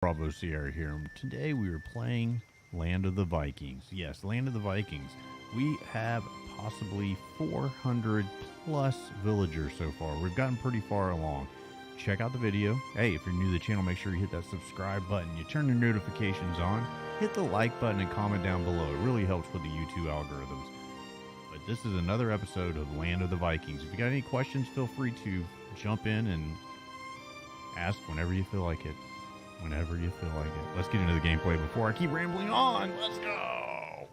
Bravo Sierra here. Today we are playing Land of the Vikings. Yes, Land of the Vikings. We have possibly 400 plus villagers so far. We've gotten pretty far along. Check out the video. Hey, if you're new to the channel, make sure you hit that subscribe button. You turn your notifications on. Hit the like button and comment down below. It really helps with the YouTube algorithms. But this is another episode of Land of the Vikings. If you got any questions, feel free to jump in and ask whenever you feel like it. Whenever you feel like it. Let's get into the gameplay before I keep rambling on. Let's go!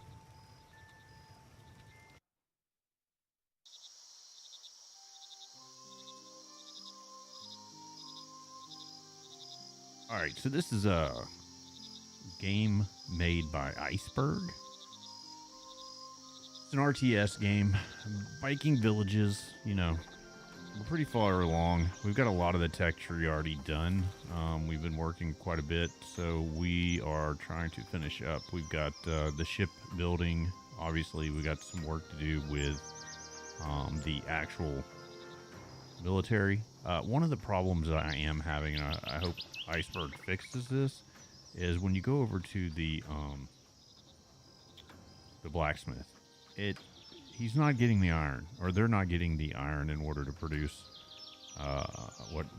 Alright, so this is a game made by Iceberg. It's an RTS game. Viking villages, you know. We're pretty far along. We've got a lot of the tech tree already done. We've been working quite a bit, so we are trying to finish up. We've got the ship building. Obviously, we got some work to do with the actual military. One of the problems I am having, and I hope Iceberg fixes this, is when you go over to the blacksmith, he's not getting the iron, or they're not getting the iron in order to produce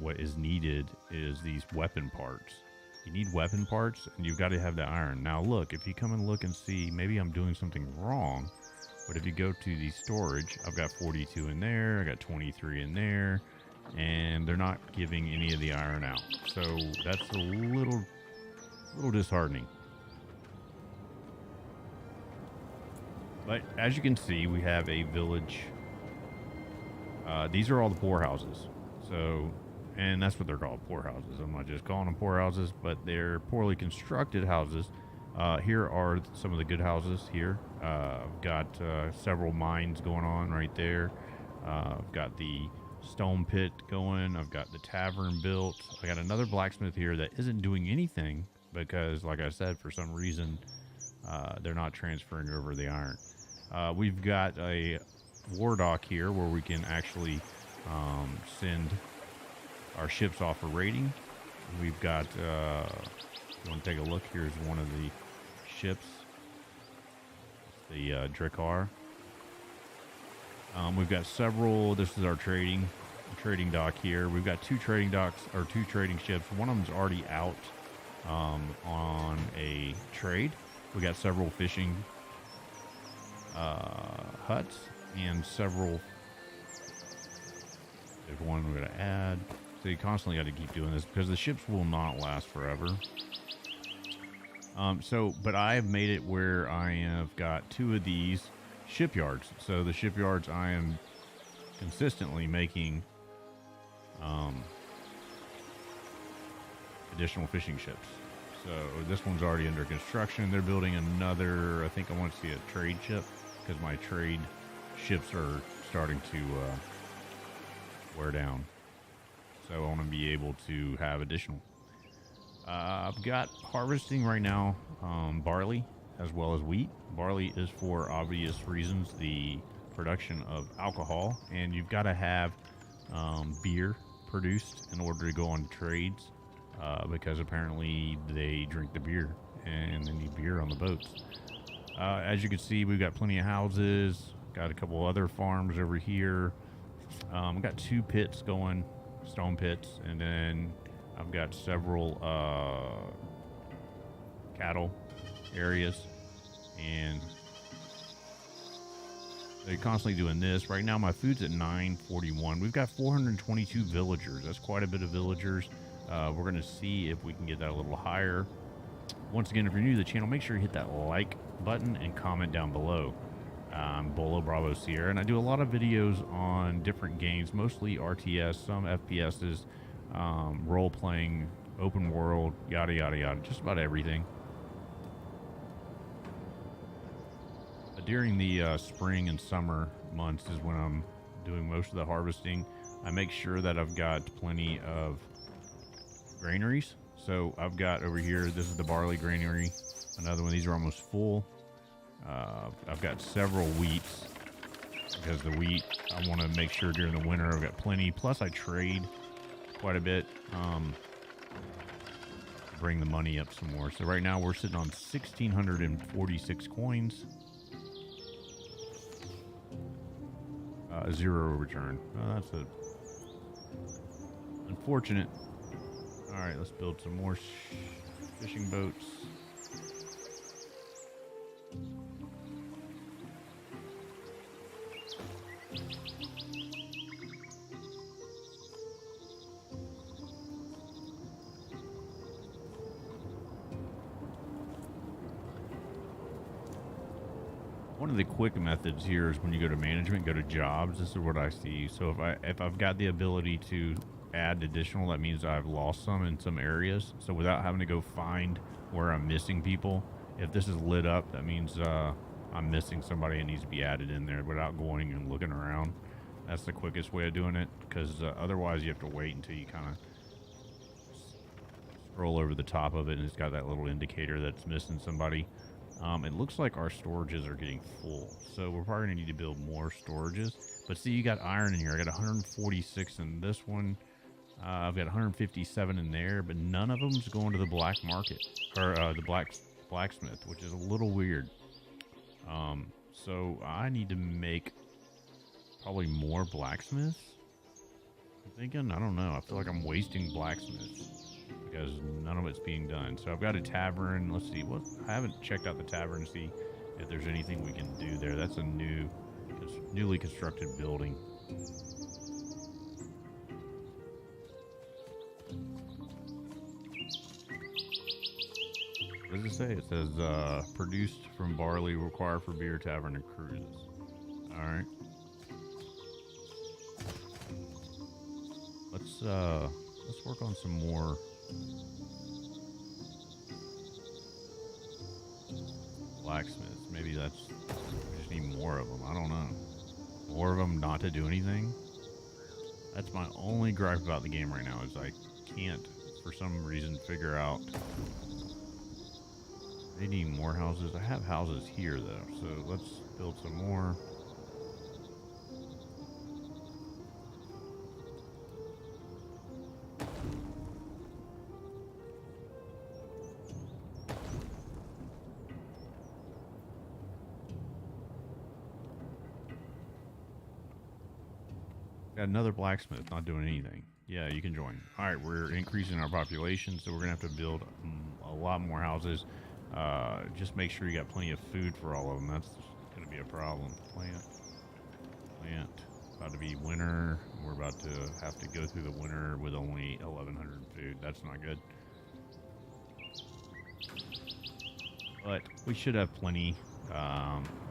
what is needed is these weapon parts. You need weapon parts, and you've got to have the iron. Now, look, if you come and look and see, maybe I'm doing something wrong, but if you go to the storage, I've got 42 in there, I got 23 in there, and they're not giving any of the iron out. So that's a little disheartening. But as you can see, we have a village. These are all the poor houses. So, and that's what they're called, poor houses. I'm not just calling them poor houses, but they're poorly constructed houses. Here are some of the good houses here. I've got several mines going on right there. I've got the stone pit going. I've got the tavern built. I got another blacksmith here that isn't doing anything because, like I said, for some reason, they're not transferring over the iron. We've got a war dock here where we can actually send our ships off for raiding. We've got, if you want to take a look, here's one of the ships, the Drakkar. We've got several, this is our trading dock here. We've got two trading docks, or two trading ships. One of them's already out on a trade. We got several fishing huts and several. There's one we're going to add. So you constantly got to keep doing this because the ships will not last forever. But I have made it where I have got two of these shipyards. So the shipyards, I am consistently making additional fishing ships. So this one's already under construction. They're building another, I think I want to see a trade ship because my trade ships are starting to wear down. So I want to be able to have additional. I've got harvesting right now barley as well as wheat. Barley is for obvious reasons, the production of alcohol, and you've got to have beer produced in order to go on trades. Because apparently they drink the beer and they need beer on the boats. As you can see, we've got plenty of houses, got a couple other farms over here. I've got two pits going, stone pits, and then I've got several cattle areas, and they're constantly doing this. Right now my food's at 941. We've got 422 villagers. That's quite a bit of villagers. We're going to see if we can get that a little higher. Once again, if you're new to the channel, make sure you hit that like button and comment down below. I'm Bolo Bravo Sierra, and I do a lot of videos on different games, mostly RTS, some FPSs, role-playing, open world, yada, yada, yada, just about everything. During the spring and summer months is when I'm doing most of the harvesting. I make sure that I've got plenty of granaries. So I've got over here, this is the barley granary, another one. These are almost full. I've got several wheats because the wheat, I want to make sure during the winter I've got plenty. Plus I trade quite a bit. bring the money up some more. So right now we're sitting on 1,646 coins. 0 return. Oh, that's unfortunate. All right, let's build some more fishing boats. One of the quick methods here is when you go to management, go to jobs. This is what I see. So if I've got the ability to add additional, that means I've lost some in some areas. So without having to go find where I'm missing people, if this is lit up, that means I'm missing somebody that needs to be added in there without going and looking around. That's the quickest way of doing it, because otherwise you have to wait until you kind of scroll over the top of it and it's got that little indicator that's missing somebody. It looks like our storages are getting full, so we're probably gonna need to build more storages. But see, you got iron in here. I got 146 in this one. I've got 157 in there, but none of them's going to the black market or the blacksmith, which is a little weird. So I need to make probably more blacksmiths. I'm thinking, I don't know. I feel like I'm wasting blacksmiths because none of it's being done. So I've got a tavern. Let's see what I haven't checked out the tavern to see if there's anything we can do there. That's a newly constructed building. What does it say? It says produced from barley, required for beer, tavern, and cruises. All right. Let's work on some more blacksmiths. Maybe we just need more of them. I don't know. More of them not to do anything. That's my only gripe about the game right now, is I can't, for some reason, figure out. They need more houses. I have houses here, though, so let's build some more. Got another blacksmith not doing anything. Yeah, you can join. All right, we're increasing our population, so we're gonna have to build a lot more houses. Just make sure you got plenty of food for all of them. That's gonna be a problem. Plant. About to be winter. We're about to have to go through the winter with only 1,100 food. That's not good. But we should have plenty. We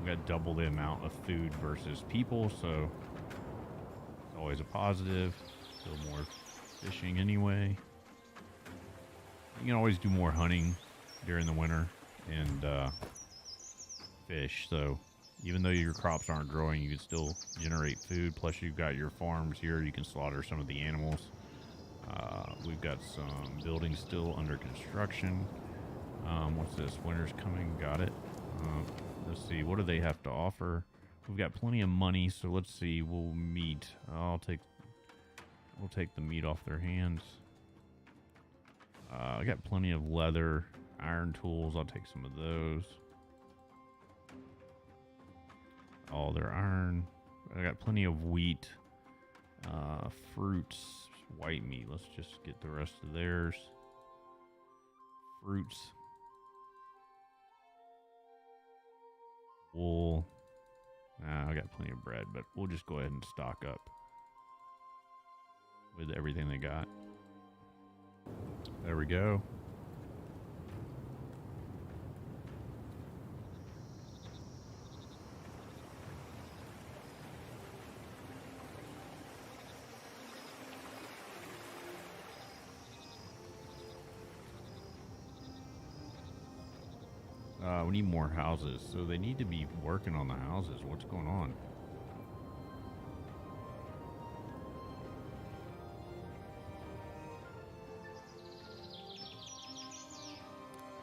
got double the amount of food versus people, so always a positive. Still more fishing anyway. You can always do more hunting during the winter and fish. So even though your crops aren't growing, you can still generate food. Plus you've got your farms here. You can slaughter some of the animals. We've got some buildings still under construction. What's this? Winter's coming. Got it. Let's see. What do they have to offer? We've got plenty of money, so let's see. We'll meet. We'll take the meat off their hands. I got plenty of leather, iron tools. I'll take some of those. All their iron. I got plenty of wheat, fruits, white meat. Let's just get the rest of theirs. Fruits, wool. I got plenty of bread, but we'll just go ahead and stock up with everything they got. There we go. We need more houses, so they need to be working on the houses. What's going on?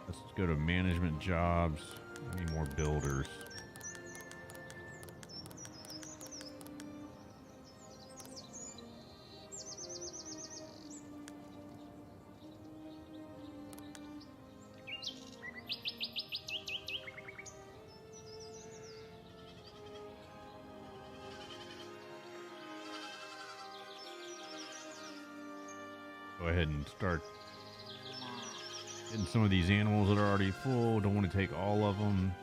Let's go to management jobs. We need more builders. go ahead and start getting some of these animals that are already full. Don't want to take all of them.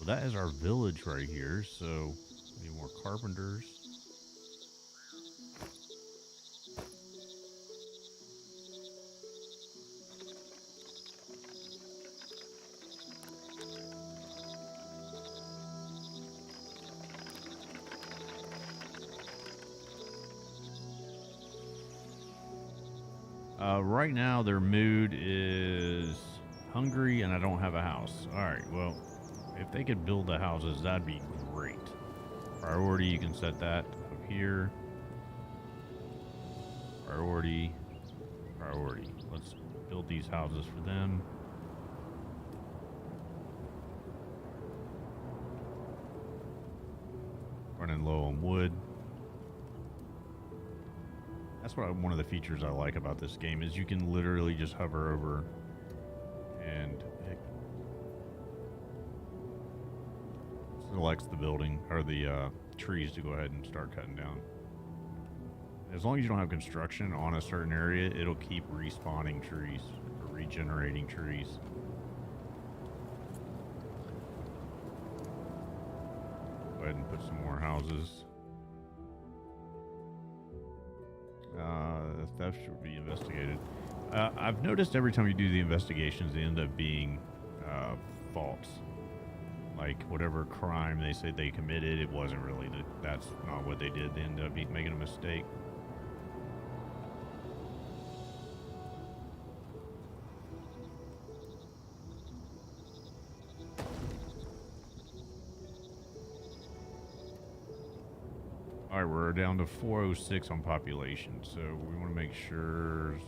Well, that is our village right here. So, need more carpenters. Right now, their mood is hungry, and I don't have a house. All right, well, if they could build the houses, that'd be great. Priority, you can set that up here. Priority, priority. Let's build these houses for them. Running low on wood. That's what one of the features I like about this game is you can literally just hover over and it selects the building or the trees to go ahead and start cutting down. As long as you don't have construction on a certain area, it'll keep respawning trees or regenerating trees. Go ahead and put some more houses. Theft should be investigated. I've noticed every time you do the investigations, they end up being false. Like whatever crime they said they committed, it wasn't really. That's not what they did. They end up making a mistake. All right, we're down to 406 on population, so we want to make sure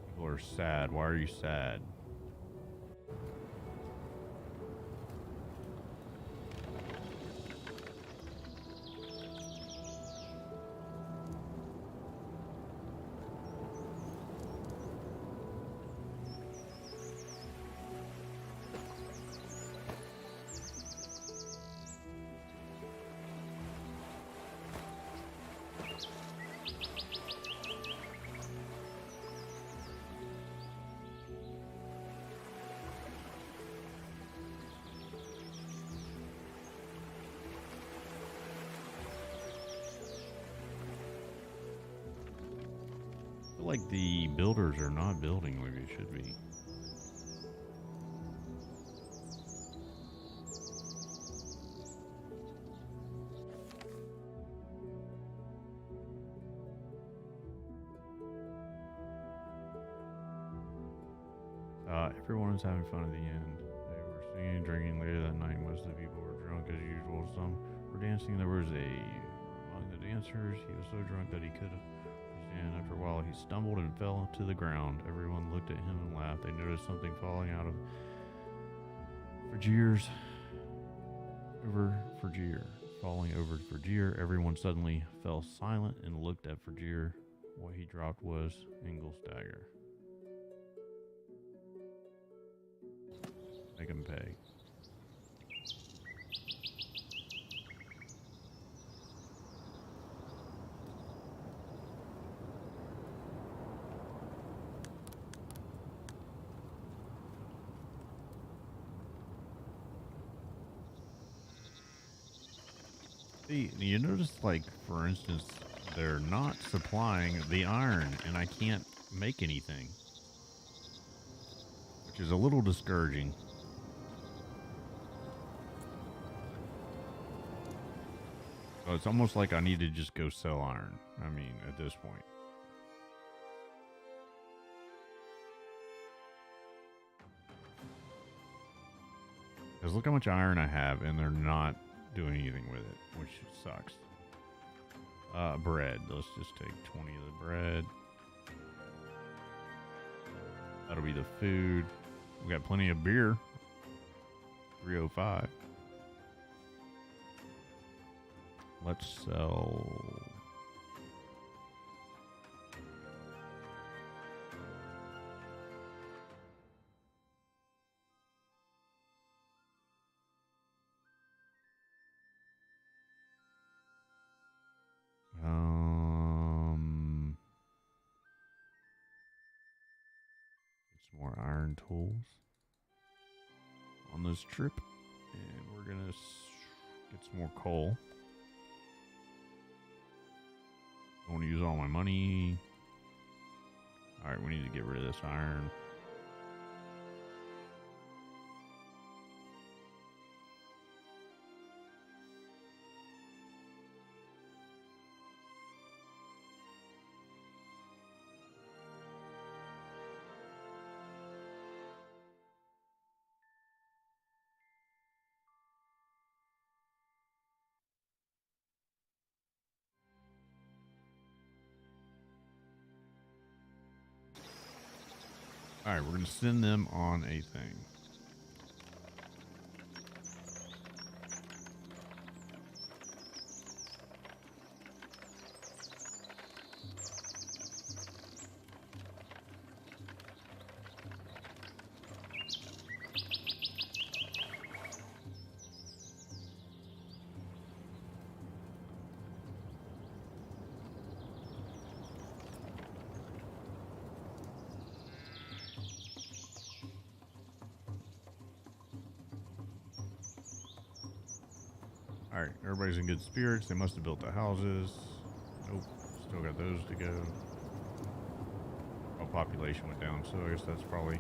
people are sad. Why are you sad? I feel like the builders are not building like they should be. Everyone was having fun at the end. They were singing and drinking later that night. Most of the people were drunk as usual. Some were dancing. There was among the dancers, he was so drunk that he could have. And after a while, he stumbled and fell to the ground. Everyone looked at him and laughed. They noticed something falling out of Fergier's falling over Fergier. Everyone suddenly fell silent and looked at Fergier. What he dropped was Engel's dagger. Make him pay. You notice, like, for instance, they're not supplying the iron, and I can't make anything. Which is a little discouraging. So it's almost like I need to just go sell iron. I mean, at this point. Because look how much iron I have, and they're not doing anything with it, which sucks. Bread. Let's just take 20 of the bread. That'll be the food. We got plenty of beer. 305. Let's sell. Get some more iron tools on this trip, and we're gonna get some more coal. I want to use all my money. All right, we need to get rid of this iron. All right, we're going to send them on a thing. All right, everybody's in good spirits. They must have built the houses. Nope, still got those to go. Oh, population went down, so I guess that's probably...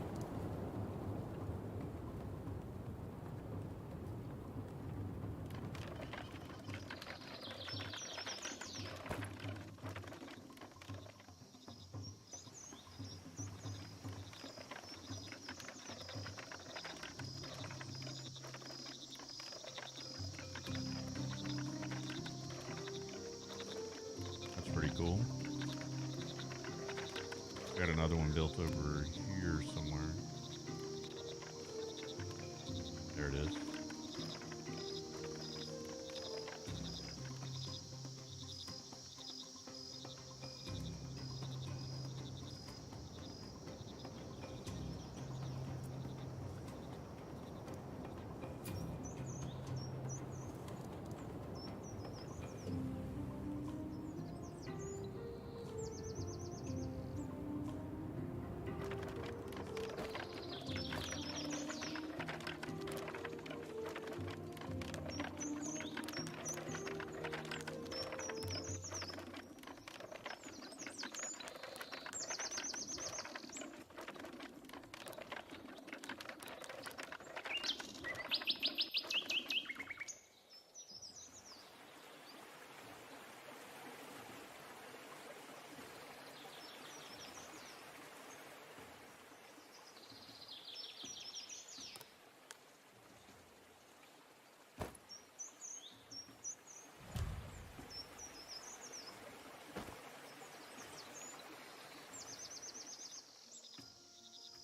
pretty cool. Got another one built over here somewhere. There it is.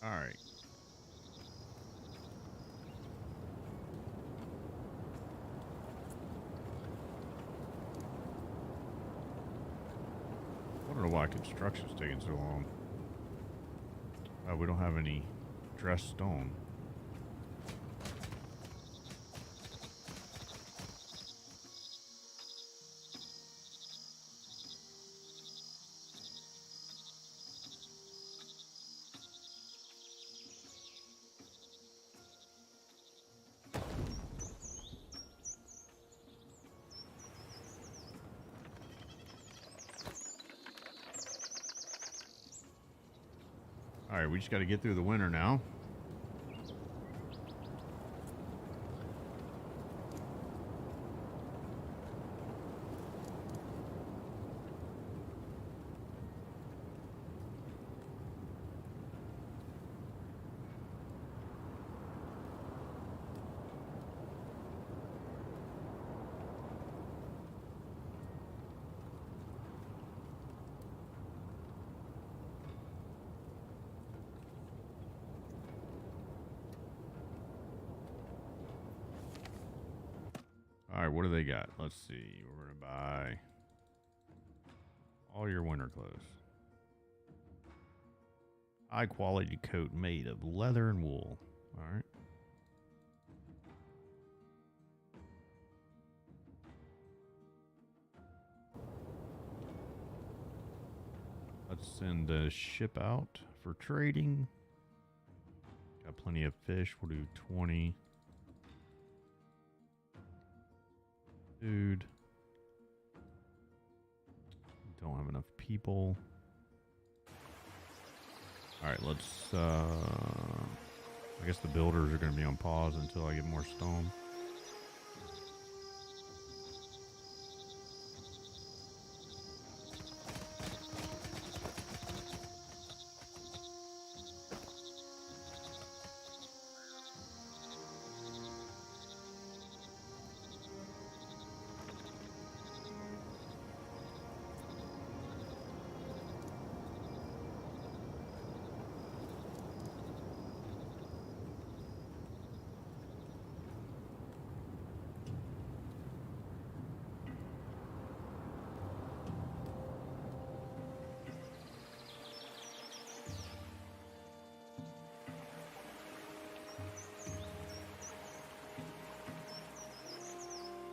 All right. I don't know why construction's taking so long. We don't have any dressed stone. All right, we just got to get through the winter now. All right, what do they got? Let's see. We're going to buy all your winter clothes. High quality coat made of leather and wool. All right. Let's send the ship out for trading. Got plenty of fish. We'll do 20. Food. Don't have enough people. Alright, let's, I guess the builders are going to be on pause until I get more stone.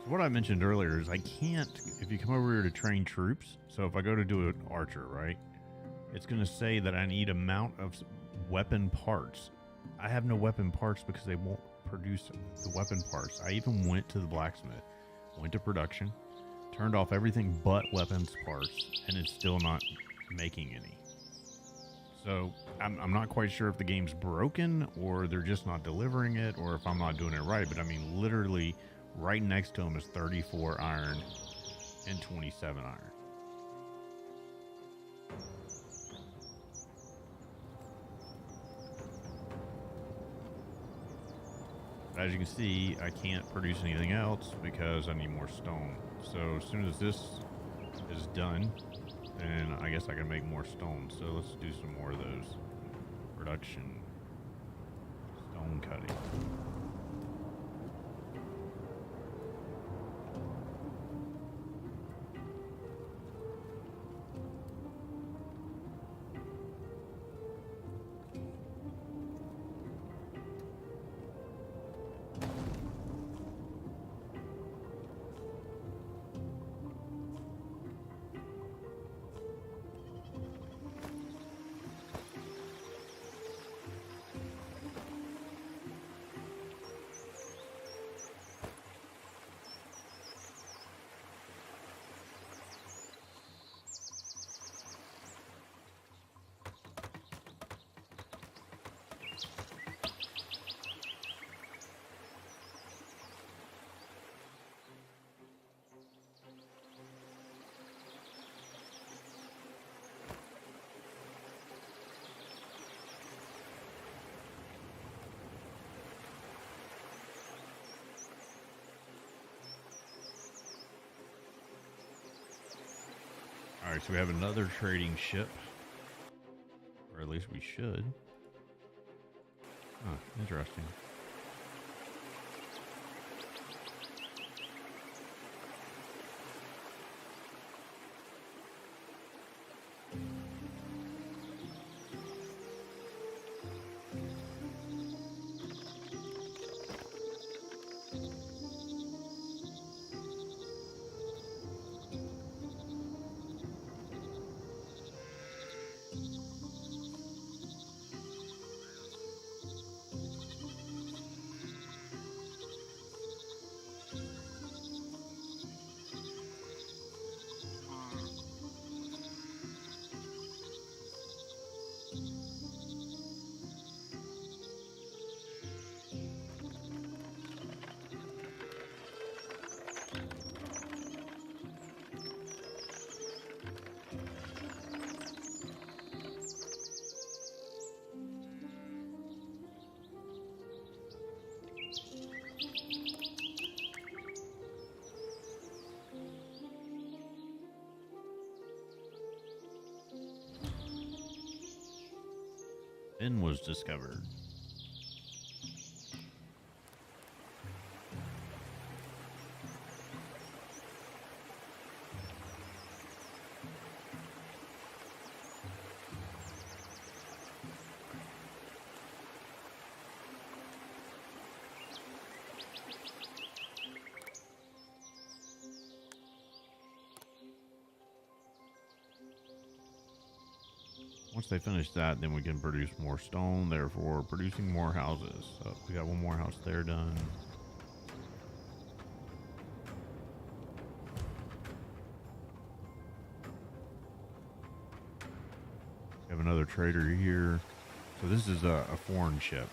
What I mentioned earlier is I can't, if you come over here to train troops, so if I go to do an archer, right, it's going to say that I need amount of weapon parts. I have no weapon parts because they won't produce the weapon parts. I even went to the blacksmith, went to production, turned off everything but weapons parts, and it's still not making any. So I'm not quite sure if the game's broken or they're just not delivering it or if I'm not doing it right, but I mean, literally right next to him is 34 iron and 27 iron. As you can see, I can't produce anything else because I need more stone. So as soon as this is done, then I guess I can make more stone. So let's do some more of those. Production. Stone cutting. Alright, so we have another trading ship. Or at least we should. Huh, interesting. Was discovered. Once they finish that, then we can produce more stone, therefore producing more houses. So we got one more house there done. We have another trader here. So this is a foreign ship.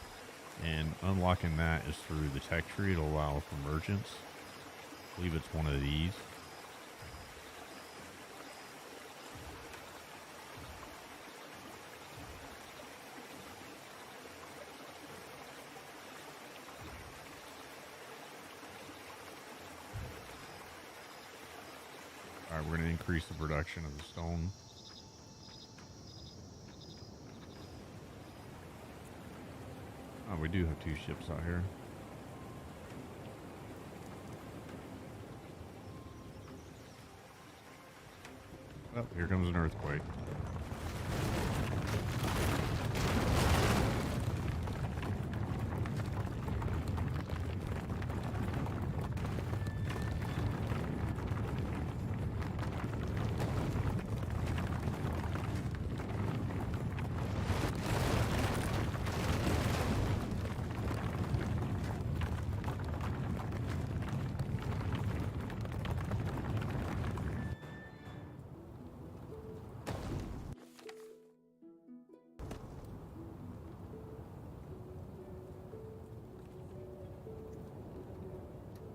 And unlocking that is through the tech tree. It'll allow for merchants. I believe it's one of these. Alright, we're going to increase the production of the stone. Oh, we do have 2 ships out here. Oh, here comes an earthquake.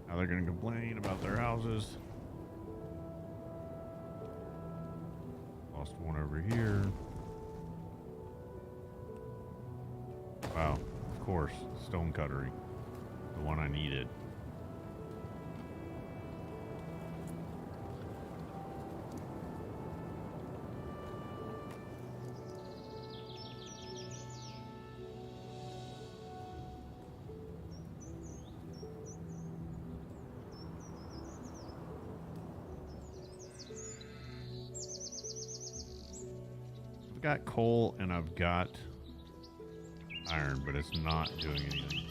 Now they're going to complain about their houses. Lost one over here. Wow, of course, stone cuttery. The one I needed. I've got coal and I've got iron, but it's not doing anything.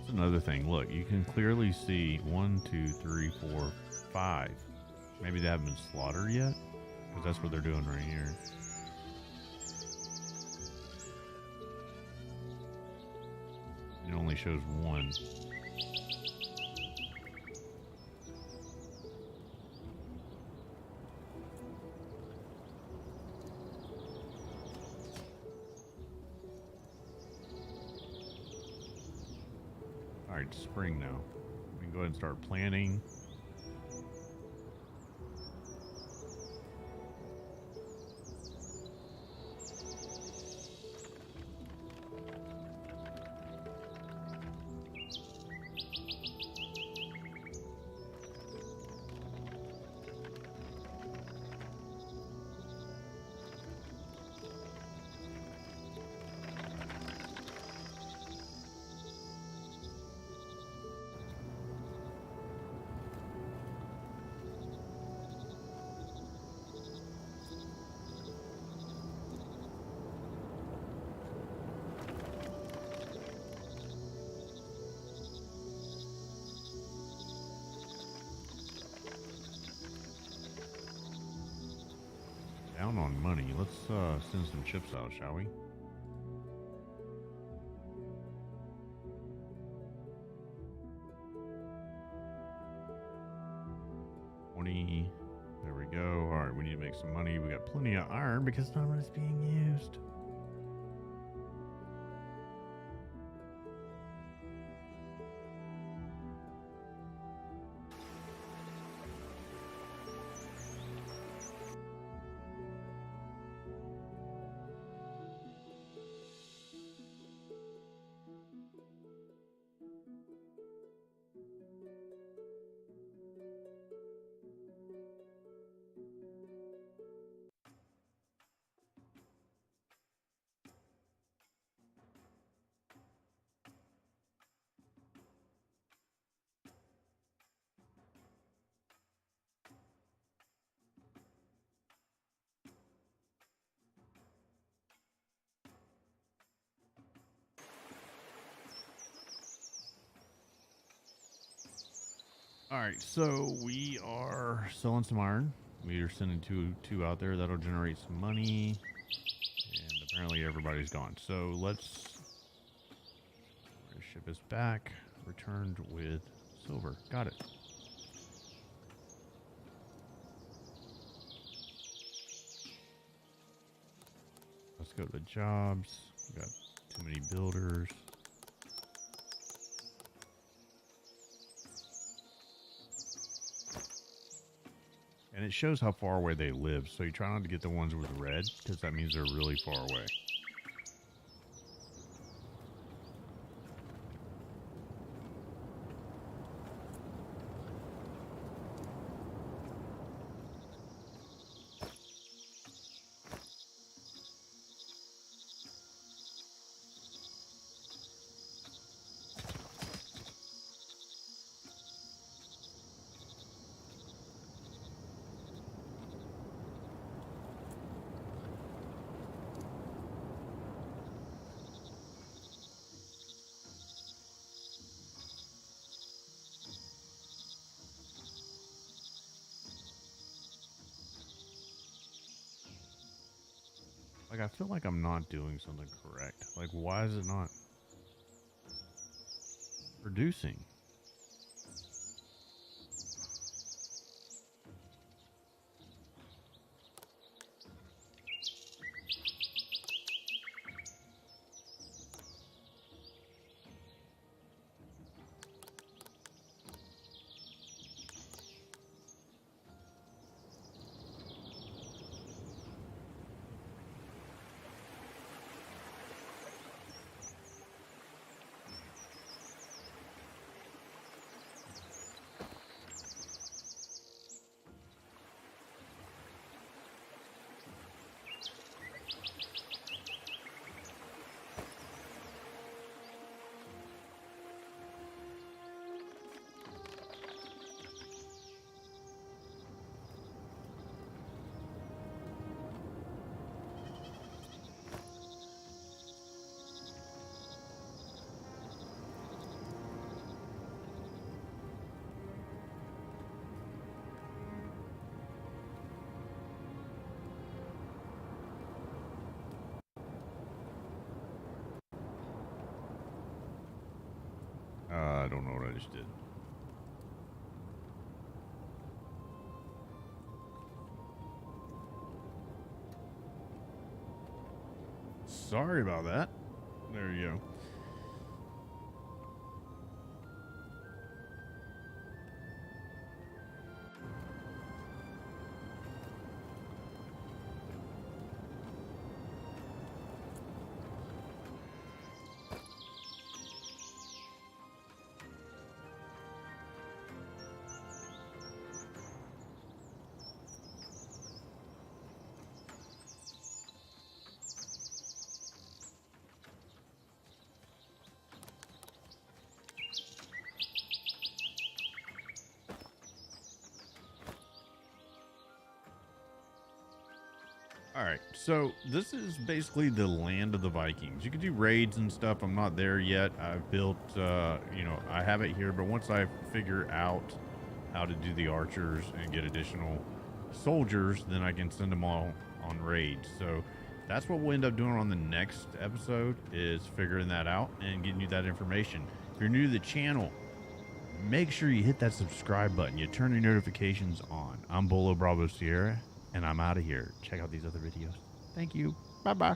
Another thing, look, you can clearly see 1, 2, 3, 4, 5. Maybe they haven't been slaughtered yet, because that's what they're doing right here. It only shows 1. Alright, spring now. We can go ahead and start planting. Down on money. Let's send some chips out, shall we? There we go. All right, we need to make some money. We got plenty of iron because none of it is being used. All right, so we are selling some iron. We are sending two out there. That'll generate some money. And apparently everybody's gone. So let's ship us back. Returned with silver. Got it. Let's go to jobs. We got too many builders. And it shows how far away they live. So you try not to get the ones with red, because that means they're really far away. Like, I feel like I'm not doing something correct. Like, why is it not producing? I don't know what I just did. Sorry about that. There you go. All right, so this is basically the land of the Vikings. You can do raids and stuff. I'm not there yet. I've built, I have it here, but once I figure out how to do the archers and get additional soldiers, then I can send them all on raids. So that's what we'll end up doing on the next episode, is figuring that out and getting you that information. If you're new to the channel, make sure you hit that subscribe button. You turn your notifications on. I'm Bolo Bravo Sierra, and I'm out of here. Check out these other videos. Thank you. Bye-bye.